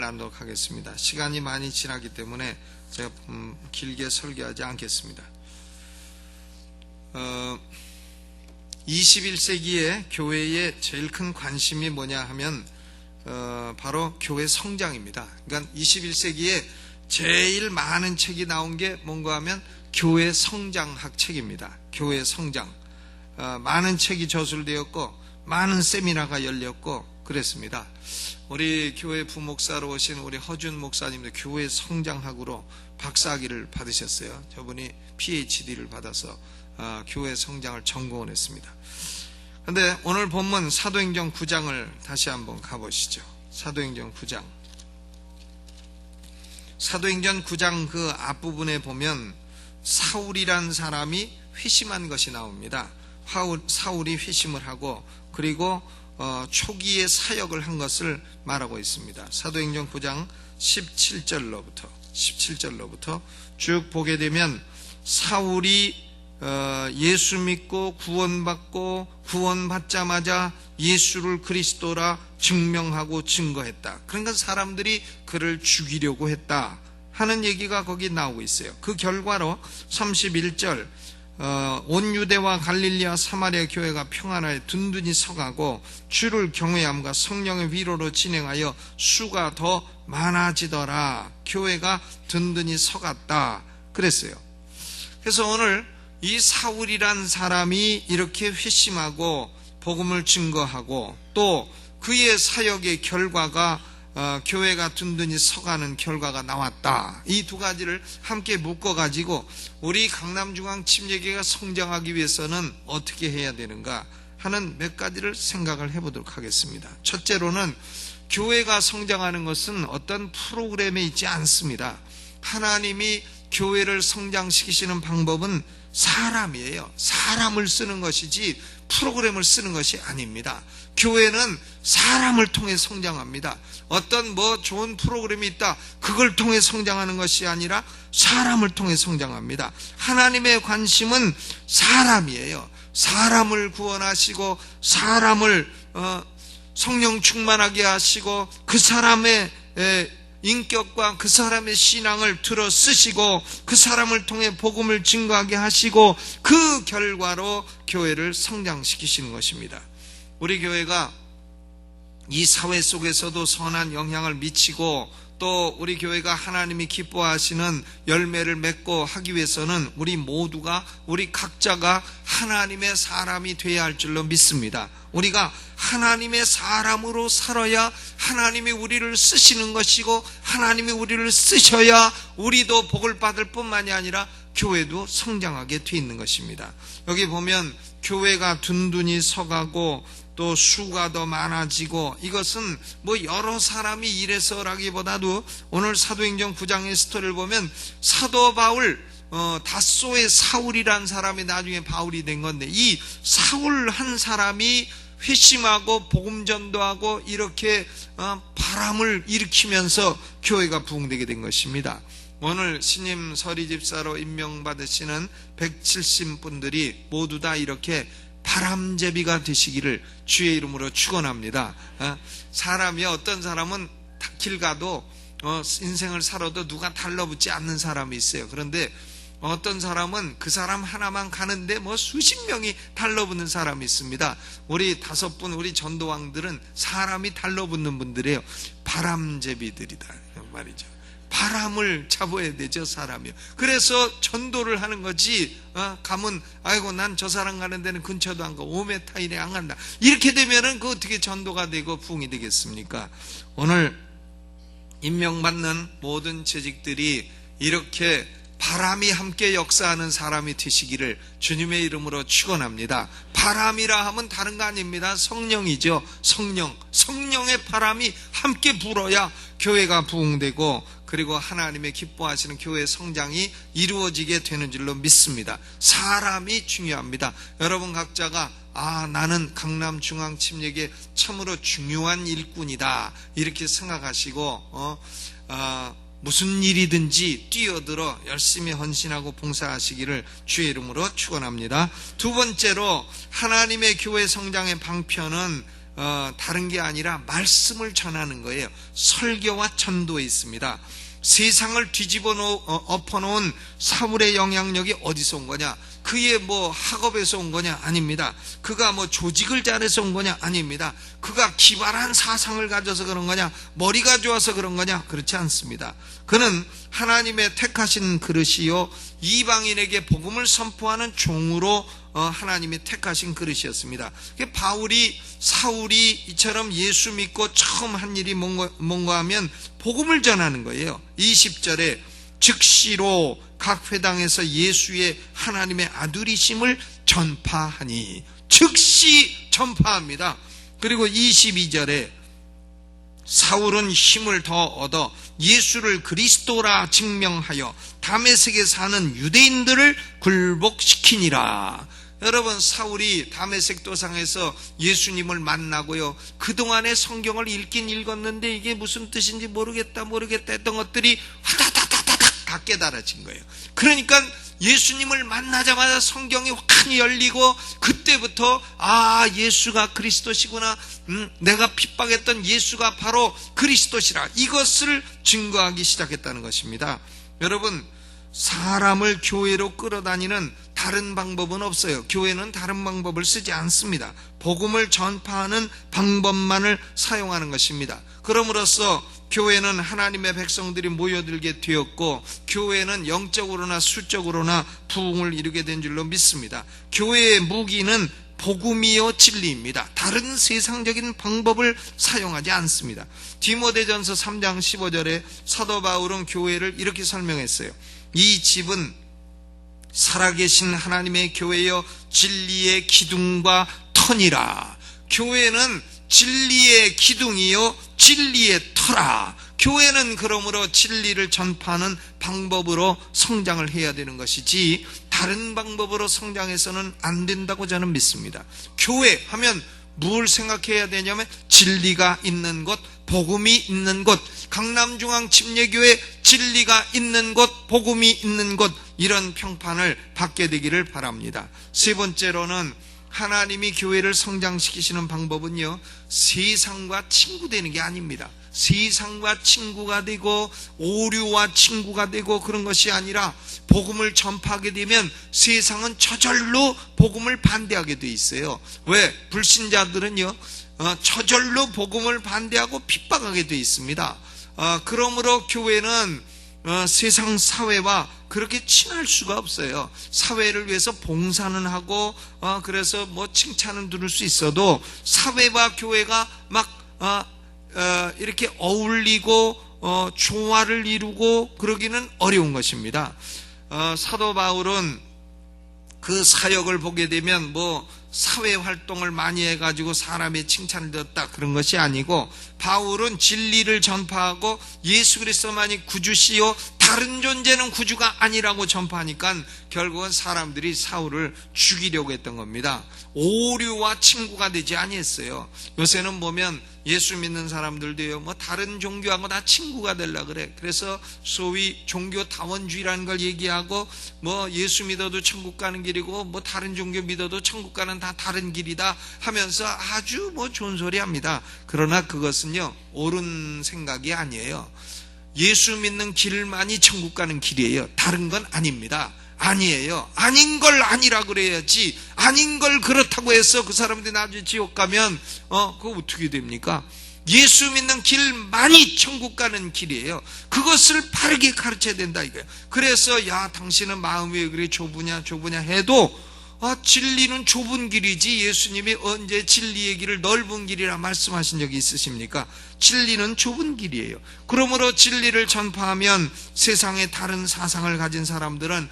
나누도록 하겠습니다. 시간이 많이 지나기 때문에 제가 길게 설교하지 않겠습니다. 21세기에 교회의 제일 큰 관심이 뭐냐 하면 바로 교회 성장입니다. 그러니까 21세기에 제일 많은 책이 나온 게 뭔가 하면 교회 성장학 책입니다. 교회 성장. 많은 책이 저술되었고 많은 세미나가 열렸고 그랬습니다. 우리 교회 부목사로 오신 우리 허준 목사님도 교회 성장학으로 박사학위를 받으셨어요. 저분이 PhD를 받아서 교회 성장을 전공을 했습니다. 그런데 오늘 본문 사도행전 9장을 다시 한번 가보시죠. 사도행전 9장. 사도행전 9장 그 앞부분에 보면 사울이란 사람이 회심한 것이 나옵니다. 사울이 회심을 하고 그리고 초기에 사역을 한 것을 말하고 있습니다. 사도행전 9장 17절로부터 쭉 보게 되면 사울이 예수 믿고 구원받고 구원받자마자 예수를 그리스도라 증명하고 증거했다. 그러니까 사람들이 그를 죽이려고 했다 하는 얘기가 거기 나오고 있어요. 그 결과로 31절 온 유대와 갈릴리아 사마리아 교회가 평안하에 든든히 서가고 주를 경외함과 성령의 위로로 진행하여 수가 더 많아지더라. 교회가 든든히 서갔다 그랬어요. 그래서 오늘 이 사울이란 사람이 이렇게 회심하고 복음을 증거하고 또 그의 사역의 결과가 교회가 든든히 서가는 결과가 나왔다. 이 두 가지를 함께 묶어가지고 우리 강남중앙침례교회가 성장하기 위해서는 어떻게 해야 되는가 하는 몇 가지를 생각을 해보도록 하겠습니다. 첫째로는 교회가 성장하는 것은 어떤 프로그램에 있지 않습니다. 하나님이 교회를 성장시키시는 방법은 사람이에요. 사람을 쓰는 것이지 프로그램을 쓰는 것이 아닙니다. 교회는 사람을 통해 성장합니다. 어떤 좋은 프로그램이 있다 그걸 통해 성장하는 것이 아니라 사람을 통해 성장합니다. 하나님의 관심은 사람이에요. 사람을 구원하시고 사람을 성령 충만하게 하시고 그 사람의 인격과 그 사람의 신앙을 들어 쓰시고 그 사람을 통해 복음을 증거하게 하시고 그 결과로 교회를 성장시키시는 것입니다. 우리 교회가 이 사회 속에서도 선한 영향을 미치고 또 우리 교회가 하나님이 기뻐하시는 열매를 맺고 하기 위해서는 우리 모두가 우리 각자가 하나님의 사람이 되어야 할 줄로 믿습니다. 우리가 하나님의 사람으로 살아야 하나님이 우리를 쓰시는 것이고 하나님이 우리를 쓰셔야 우리도 복을 받을 뿐만이 아니라 교회도 성장하게 돼 있는 것입니다. 여기 보면 교회가 든든히 서가고 또 수가 더 많아지고 이것은 여러 사람이 이래서라기보다도 오늘 사도행전 9장의 스토리를 보면 사도 바울 다소의 사울이란 사람이 나중에 바울이 된 건데 이 사울 한 사람이 회심하고 복음 전도하고 이렇게 바람을 일으키면서 교회가 부흥되게 된 것입니다. 오늘 신임 서리집사로 임명받으시는 170분들이 모두 다 이렇게 바람제비가 되시기를 주의 이름으로 축원합니다. 사람이 어떤 사람은 길 가도 인생을 살아도 누가 달라붙지 않는 사람이 있어요. 그런데 어떤 사람은 그 사람 하나만 가는데 수십 명이 달라붙는 사람이 있습니다. 우리 5분 우리 전도왕들은 사람이 달라붙는 분들이에요. 바람제비들이다 말이죠. 바람을 잡아야 되죠, 사람이요. 그래서 전도를 하는 거지, 가면, 아이고, 난 저 사람 가는 데는 근처도 안 가, 5m 이내 안 간다. 이렇게 되면은 그 어떻게 전도가 되고 부흥이 되겠습니까? 오늘 임명받는 모든 재직들이 이렇게 바람이 함께 역사하는 사람이 되시기를 주님의 이름으로 축원합니다. 바람이라 하면 다른 거 아닙니다. 성령이죠. 성령의 바람이 함께 불어야 교회가 부흥되고 그리고 하나님의 기뻐하시는 교회 성장이 이루어지게 되는 줄로 믿습니다. 사람이 중요합니다. 여러분 각자가 나는 강남중앙침례교회 참으로 중요한 일꾼이다 이렇게 생각하시고 무슨 일이든지 뛰어들어 열심히 헌신하고 봉사하시기를 주의 이름으로 축원합니다. 두 번째로 하나님의 교회 성장의 방편은 다른 게 아니라 말씀을 전하는 거예요. 설교와 전도에 있습니다. 세상을 뒤집어 엎어놓은 사울의 영향력이 어디서 온 거냐? 그의 뭐 학업에서 온 거냐? 아닙니다. 그가 뭐 조직을 잘해서 온 거냐? 아닙니다. 그가 기발한 사상을 가져서 그런 거냐? 머리가 좋아서 그런 거냐? 그렇지 않습니다. 그는 하나님의 택하신 그릇이요, 이방인에게 복음을 선포하는 종으로 하나님이 택하신 그릇이었습니다. 사울이 이처럼 예수 믿고 처음 한 일이 뭔가 하면 복음을 전하는 거예요. 20절에 즉시로 각 회당에서 예수의 하나님의 아들이심을 전파하니, 즉시 전파합니다. 그리고 22절에 사울은 힘을 더 얻어 예수를 그리스도라 증명하여 다메섹에 사는 유대인들을 굴복시키니라. 여러분, 사울이 다메섹 도상에서 예수님을 만나고요, 그동안에 성경을 읽긴 읽었는데 이게 무슨 뜻인지 모르겠다 했던 것들이 화다다다다닥 다 깨달아진 거예요. 그러니까 예수님을 만나자마자 성경이 확 열리고, 그때부터 예수가 그리스도시구나, 내가 핍박했던 예수가 바로 그리스도시라, 이것을 증거하기 시작했다는 것입니다. 여러분, 사람을 교회로 끌어다니는 다른 방법은 없어요. 교회는 다른 방법을 쓰지 않습니다. 복음을 전파하는 방법만을 사용하는 것입니다. 그럼으로써 교회는 하나님의 백성들이 모여들게 되었고, 교회는 영적으로나 수적으로나 부흥을 이루게 된 줄로 믿습니다. 교회의 무기는 복음이요 진리입니다. 다른 세상적인 방법을 사용하지 않습니다. 디모데전서 3장 15절에 사도 바울은 교회를 이렇게 설명했어요. 이 집은 살아계신 하나님의 교회여 진리의 기둥과 터니라. 교회는 진리의 기둥이요 진리의 터라. 교회는 그러므로 진리를 전파하는 방법으로 성장을 해야 되는 것이지, 다른 방법으로 성장해서는 안 된다고 저는 믿습니다. 교회 하면 뭘 생각해야 되냐면 진리가 있는 곳, 복음이 있는 곳, 강남중앙 침례교회 진리가 있는 곳, 복음이 있는 곳, 이런 평판을 받게 되기를 바랍니다. 세 번째로는 하나님이 교회를 성장시키시는 방법은요, 세상과 친구되는 게 아닙니다. 세상과 친구가 되고 오류와 친구가 되고 그런 것이 아니라, 복음을 전파하게 되면 세상은 저절로 복음을 반대하게 돼 있어요. 왜? 불신자들은요 저절로 복음을 반대하고 핍박하게 돼 있습니다. 그러므로 교회는 세상 사회와 그렇게 친할 수가 없어요. 사회를 위해서 봉사는 하고 그래서 뭐 칭찬은 들을 수 있어도 사회와 교회가 막 이렇게 어울리고 조화를 이루고 그러기는 어려운 것입니다. 사도 바울은 그 사역을 보게 되면 뭐 사회 활동을 많이 해가지고 사람의 칭찬을 듣다 그런 것이 아니고, 바울은 진리를 전파하고 예수 그리스도만이 구주시요 다른 존재는 구주가 아니라고 전파하니까 결국은 사람들이 사울을 죽이려고 했던 겁니다. 오류와 친구가 되지 아니했어요. 요새는 보면 예수 믿는 사람들도요, 뭐 다른 종교하고 다 친구가 되려고 그래. 그래서 소위 종교 다원주의라는 걸 얘기하고, 뭐 예수 믿어도 천국 가는 길이고 뭐 다른 종교 믿어도 천국 가는 다 다른 길이다 하면서 아주 뭐 좋은 소리 합니다. 그러나 그것은요 옳은 생각이 아니에요. 예수 믿는 길만이 천국 가는 길이에요. 다른 건 아닙니다. 아니에요. 아닌 걸 아니라 그래야지, 아닌 걸 그렇다고 해서 그 사람들이 나중에 지옥 가면 그거 어떻게 됩니까? 예수 믿는 길만이 천국 가는 길이에요. 그것을 바르게 가르쳐야 된다 이거예요. 그래서 당신은 마음이 왜 그래 좁으냐 해도 진리는 좁은 길이지, 예수님이 언제 진리의 길을 넓은 길이라 말씀하신 적이 있으십니까? 진리는 좁은 길이에요. 그러므로 진리를 전파하면 세상에 다른 사상을 가진 사람들은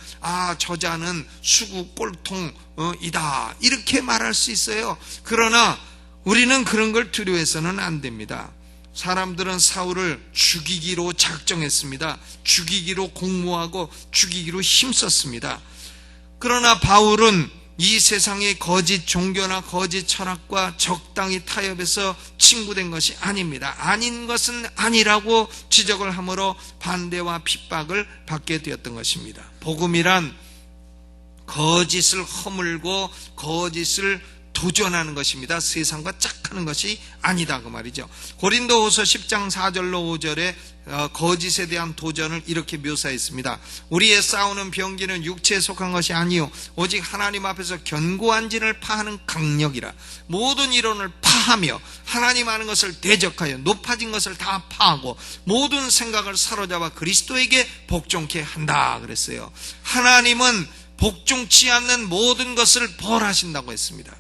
저자는 수구 꼴통이다 이렇게 말할 수 있어요. 그러나 우리는 그런 걸 두려워해서는 안 됩니다. 사람들은 사울을 죽이기로 작정했습니다. 죽이기로 공모하고 죽이기로 힘썼습니다. 그러나 바울은 이 세상의 거짓 종교나 거짓 철학과 적당히 타협해서 친구된 것이 아닙니다. 아닌 것은 아니라고 지적을 함으로 반대와 핍박을 받게 되었던 것입니다. 복음이란 거짓을 허물고 거짓을 도전하는 것입니다. 세상과 짝하는 것이 아니다 그 말이죠. 고린도후서 10장 4절로 5절에 거짓에 대한 도전을 이렇게 묘사했습니다. 우리의 싸우는 병기는 육체에 속한 것이 아니요 오직 하나님 앞에서 견고한 진을 파하는 강력이라. 모든 이론을 파하며 하나님 하는 것을 대적하여 높아진 것을 다 파하고 모든 생각을 사로잡아 그리스도에게 복종케 한다 그랬어요. 하나님은 복종치 않는 모든 것을 벌하신다고 했습니다.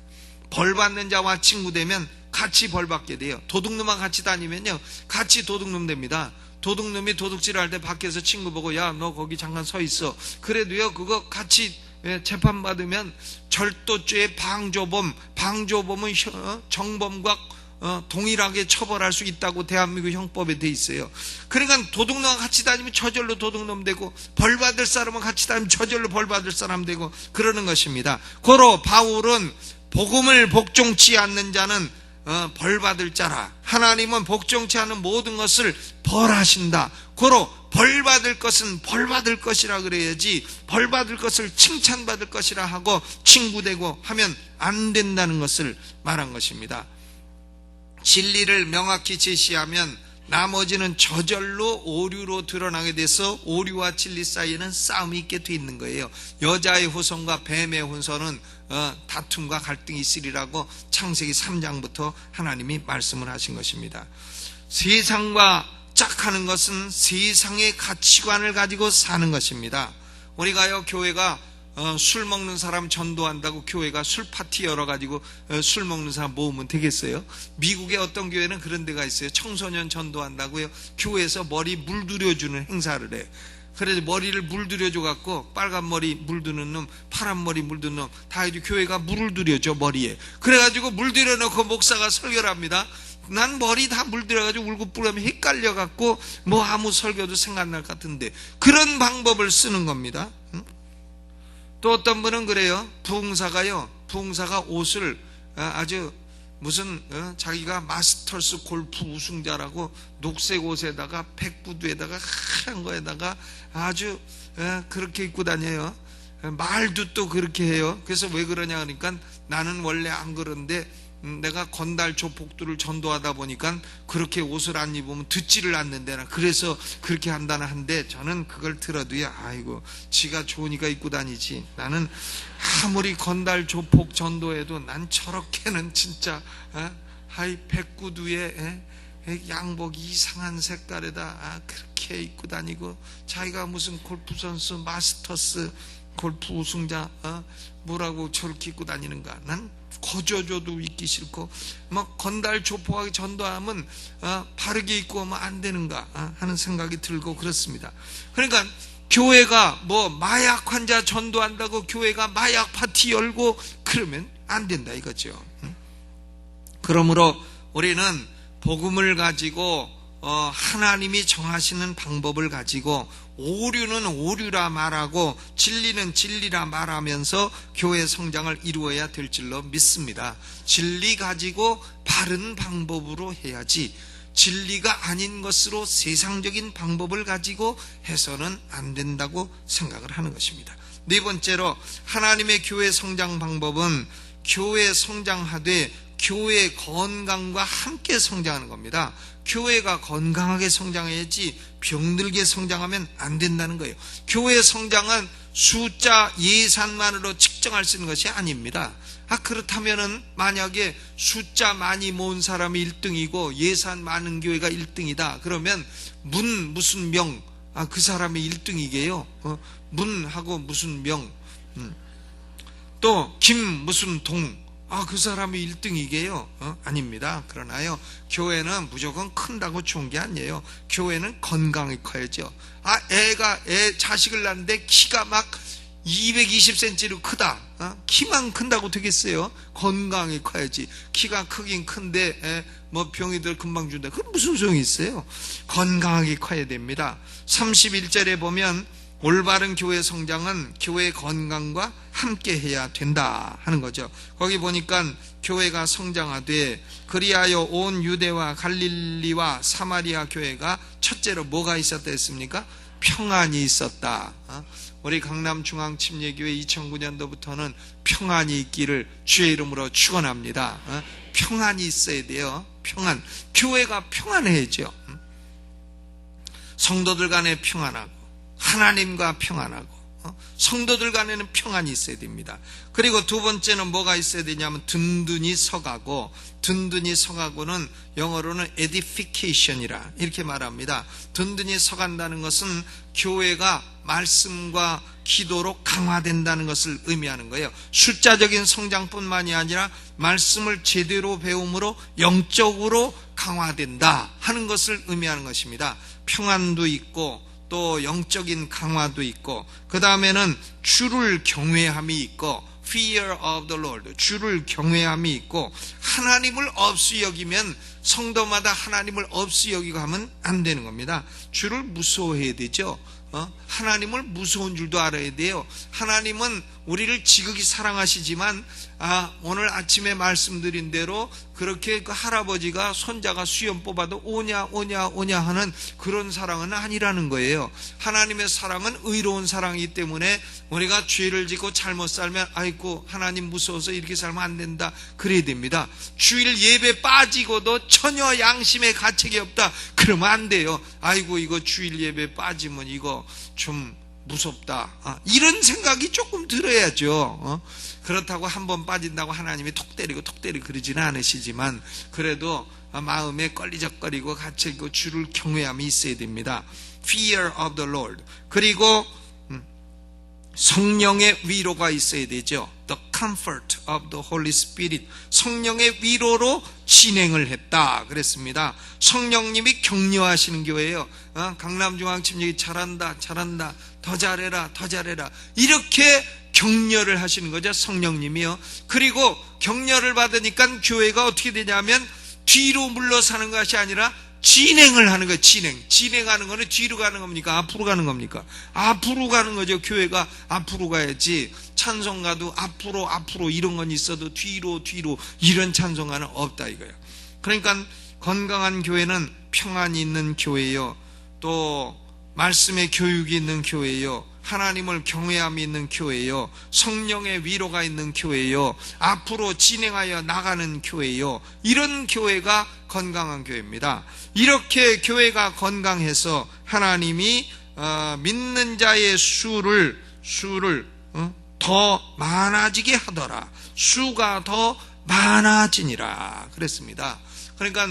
벌받는 자와 친구되면 같이 벌받게 돼요. 도둑놈과 같이 다니면요 같이 도둑놈 됩니다. 도둑놈이 도둑질할 때 밖에서 친구 보고 야 너 거기 잠깐 서 있어. 그래도요 그거 같이 재판받으면 절도죄의 방조범은 정범과 동일하게 처벌할 수 있다고 대한민국 형법에 돼 있어요. 그러니까 도둑놈과 같이 다니면 저절로 도둑놈 되고 벌받을 사람은 같이 다니면 저절로 벌받을 사람 되고 그러는 것입니다. 고로 바울은 복음을 복종치 않는 자는 벌받을 자라. 하나님은 복종치 않은 모든 것을 벌하신다. 고로 벌받을 것은 벌받을 것이라 그래야지 벌받을 것을 칭찬받을 것이라 하고 친구되고 하면 안 된다는 것을 말한 것입니다. 진리를 명확히 제시하면 나머지는 저절로 오류로 드러나게 돼서 오류와 진리 사이에는 싸움이 있게 돼 있는 거예요. 여자의 후손과 뱀의 후손은 다툼과 갈등이 있으리라고 창세기 3장부터 하나님이 말씀을 하신 것입니다. 세상과 짝하는 것은 세상의 가치관을 가지고 사는 것입니다. 우리가요 교회가 술 먹는 사람 전도한다고 교회가 술 파티 열어가지고 술 먹는 사람 모으면 되겠어요? 미국의 어떤 교회는 그런 데가 있어요. 청소년 전도한다고요 교회에서 머리 물들여주는 행사를 해요. 그래서 머리를 물들여줘 갖고 빨간 머리 물드는 놈, 파란 머리 물드는 놈 다 해도 교회가 물을 들여줘 머리에. 그래가지고 물들여 놓고 목사가 설교를 합니다. 난 머리 다 물들여가지고 울고불고하면 헷갈려 갖고 뭐 아무 설교도 생각날 것 같은데 그런 방법을 쓰는 겁니다. 또 어떤 분은 그래요. 부흥사가 옷을 아주 무슨 자기가 마스터스 골프 우승자라고 녹색 옷에다가 백구두에다가 하얀 거에다가 아주 그렇게 입고 다녀요. 말도 또 그렇게 해요. 그래서 왜 그러냐 그러니까 나는 원래 안 그런데 내가 건달 조폭들을 전도하다 보니까 그렇게 옷을 안 입으면 듣지를 않는데 그래서 그렇게 한다는 한데 저는 그걸 들어도요 아이고 지가 좋으니까 입고 다니지 나는 아무리 건달 조폭 전도해도 난 저렇게는 진짜 백구두에 양복 이상한 색깔에다 그렇게 입고 다니고 자기가 무슨 골프 선수 마스터스 골프 우승자 뭐라고 저렇게 입고 다니는가. 난 거저줘도 입기 싫고 뭐 건달 조폭하게 전도하면 바르게 입고 오면 안 되는가 하는 생각이 들고 그렇습니다. 그러니까 교회가 뭐 마약 환자 전도한다고 교회가 마약 파티 열고 그러면 안 된다 이거죠. 그러므로 우리는 복음을 가지고 하나님이 정하시는 방법을 가지고 오류는 오류라 말하고 진리는 진리라 말하면서 교회 성장을 이루어야 될 줄로 믿습니다. 진리 가지고 바른 방법으로 해야지 진리가 아닌 것으로 세상적인 방법을 가지고 해서는 안 된다고 생각을 하는 것입니다. 네 번째로 하나님의 교회 성장 방법은 교회 성장하되 교회 건강과 함께 성장하는 겁니다. 교회가 건강하게 성장해야지 병들게 성장하면 안 된다는 거예요. 교회 성장은 숫자 예산만으로 측정할 수 있는 것이 아닙니다. 그렇다면은 만약에 숫자 많이 모은 사람이 1등이고 예산 많은 교회가 1등이다. 그러면 무슨 명, 그 사람이 1등이게요. 문하고 무슨 명, 또 무슨 동, 그 사람이 1등이게요? 아닙니다. 그러나요, 교회는 무조건 큰다고 좋은 게 아니에요. 교회는 건강히 커야죠. 자식을 낳는데 키가 막 220cm로 크다. 키만 큰다고 되겠어요? 건강히 커야지. 키가 크긴 큰데, 뭐 병이들 금방 준다. 그건 무슨 소용이 있어요? 건강하게 커야 됩니다. 31절에 보면, 올바른 교회 성장은 교회 건강과 함께 해야 된다 하는 거죠. 거기 보니까 교회가 성장하되 그리하여 온 유대와 갈릴리와 사마리아 교회가 첫째로 뭐가 있었다 했습니까? 평안이 있었다. 우리 강남중앙침례교회 2009년도부터는 평안이 있기를 주의 이름으로 축원합니다. 평안이 있어야 돼요. 평안. 교회가 평안해야죠. 성도들 간에 평안하고 하나님과 평안하고 성도들 간에는 평안이 있어야 됩니다. 그리고 두 번째는 뭐가 있어야 되냐면 든든히 서가고, 든든히 서가고는 영어로는 edification이라 이렇게 말합니다. 든든히 서간다는 것은 교회가 말씀과 기도로 강화된다는 것을 의미하는 거예요. 숫자적인 성장뿐만이 아니라 말씀을 제대로 배움으로 영적으로 강화된다 하는 것을 의미하는 것입니다. 평안도 있고 또 영적인 강화도 있고, 그 다음에는 주를 경외함이 있고, fear of the Lord, 주를 경외함이 있고, 하나님을 없이 여기면 성도마다 하나님을 없이 여기고 하면 안 되는 겁니다. 주를 무서워해야 되죠. 하나님을 무서운 줄도 알아야 돼요. 하나님은 우리를 지극히 사랑하시지만 오늘 아침에 말씀드린 대로 그렇게 그 할아버지가 손자가 수염 뽑아도 오냐 하는 그런 사랑은 아니라는 거예요. 하나님의 사랑은 의로운 사랑이기 때문에 우리가 죄를 짓고 잘못 살면 아이고 하나님 무서워서 이렇게 살면 안 된다 그래야 됩니다. 주일 예배 빠지고도 전혀 양심의 가책이 없다 그러면 안 돼요. 아이고 이거 주일 예배 빠지면 이거 좀 무섭다. 이런 생각이 조금 들어야죠. 그렇다고 한번 빠진다고 하나님이 톡 때리고 그러지는 않으시지만 그래도 마음에 걸리적거리고 갇혀있고 주를 경외함이 있어야 됩니다. Fear of the Lord. 그리고 성령의 위로가 있어야 되죠. The comfort of the Holy Spirit. 성령의 위로로 진행을 했다 그랬습니다. 성령님이 격려하시는 교회예요. 강남중앙침례기 잘한다 더 잘해라 이렇게 격려를 하시는 거죠. 성령님이요. 그리고 격려를 받으니까 교회가 어떻게 되냐면 뒤로 물러서는 것이 아니라 진행을 하는 거예요. 진행하는 거는 뒤로 가는 겁니까? 앞으로 가는 겁니까? 앞으로 가는 거죠. 교회가 앞으로 가야지. 찬송가도 앞으로 이런 건 있어도 뒤로 이런 찬송가는 없다 이거예요. 그러니까 건강한 교회는 평안이 있는 교회예요. 또 말씀의 교육이 있는 교회예요. 하나님을 경외함이 있는 교회예요. 성령의 위로가 있는 교회예요. 앞으로 진행하여 나가는 교회예요. 이런 교회가 건강한 교회입니다. 이렇게 교회가 건강해서 하나님이 믿는 자의 수를 더 많아지게 하더라. 수가 더 많아지니라 그랬습니다. 그러니까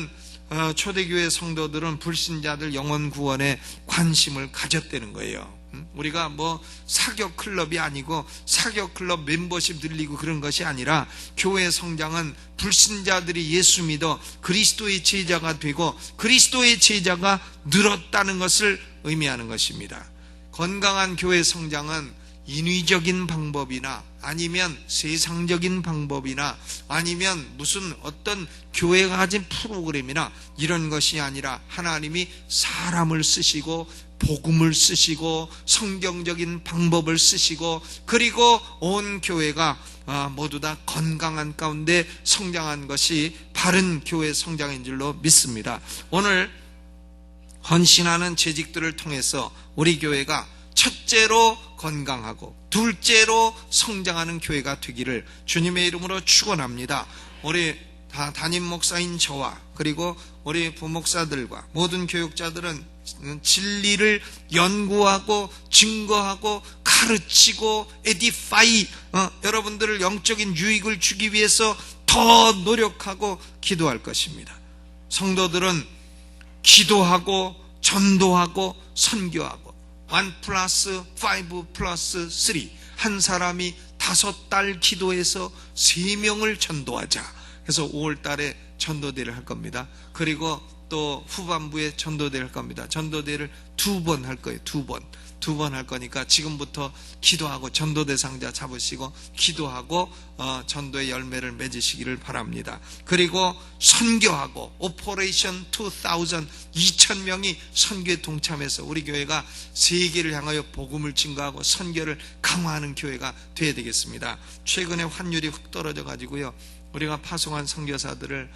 초대교회 성도들은 불신자들 영혼 구원에 관심을 가졌다는 거예요. 우리가 뭐 사교 클럽이 아니고 사교 클럽 멤버십 늘리고 그런 것이 아니라 교회 성장은 불신자들이 예수 믿어 그리스도의 제자가 되고 그리스도의 제자가 늘었다는 것을 의미하는 것입니다. 건강한 교회 성장은 인위적인 방법이나 아니면 세상적인 방법이나 아니면 무슨 어떤 교회가 가진 프로그램이나 이런 것이 아니라 하나님이 사람을 쓰시고 복음을 쓰시고 성경적인 방법을 쓰시고 그리고 온 교회가 모두 다 건강한 가운데 성장한 것이 바른 교회 성장인 줄로 믿습니다. 오늘 헌신하는 재직들을 통해서 우리 교회가 첫째로 건강하고 둘째로 성장하는 교회가 되기를 주님의 이름으로 축원합니다. 우리 담임 목사인 저와 그리고 우리 부목사들과 모든 교육자들은 진리를 연구하고 증거하고 가르치고 에디파이 여러분들을 영적인 유익을 주기 위해서 더 노력하고 기도할 것입니다. 성도들은 기도하고 전도하고 선교하고 1+5+3 한 사람이 5달 기도해서 3명을 전도하자. 그래서 5월 달에 전도대를 할 겁니다. 그리고 또 후반부에 전도대를 할 겁니다. 전도대를 2번 할 거예요. 2번 할 거니까 지금부터 기도하고 전도대 상자 잡으시고 기도하고 전도의 열매를 맺으시기를 바랍니다. 그리고 선교하고 오퍼레이션 2000명이 선교에 동참해서 우리 교회가 세계를 향하여 복음을 증거하고 선교를 강화하는 교회가 되어야 되겠습니다. 최근에 환율이 훅 떨어져 가지고요, 우리가 파송한 선교사들을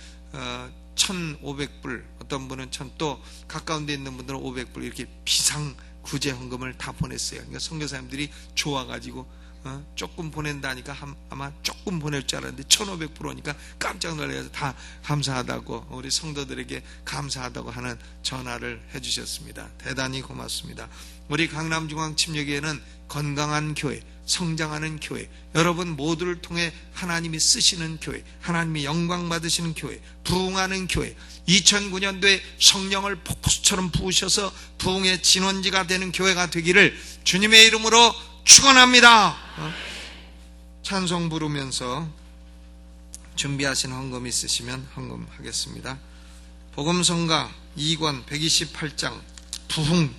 1,500불, 어떤 분은 또 가까운 데 있는 분들은 500불 이렇게 비상 구제 헌금을 다 보냈어요. 그러니까 선교사님들이 좋아가지고 조금 보낸다니까 아마 조금 보낼 줄 알았는데 1,500불 오니까 깜짝 놀라서 다 감사하다고, 우리 성도들에게 감사하다고 하는 전화를 해주셨습니다. 대단히 고맙습니다. 우리 강남중앙 침례교회는 건강한 교회, 성장하는 교회, 여러분 모두를 통해 하나님이 쓰시는 교회, 하나님이 영광 받으시는 교회, 부흥하는 교회, 2009년도에 성령을 폭포수처럼 부으셔서 부흥의 진원지가 되는 교회가 되기를 주님의 이름으로 축원합니다. 찬송 부르면서 준비하신 헌금 있으시면 헌금하겠습니다. 복음성가 2권 128장 부흥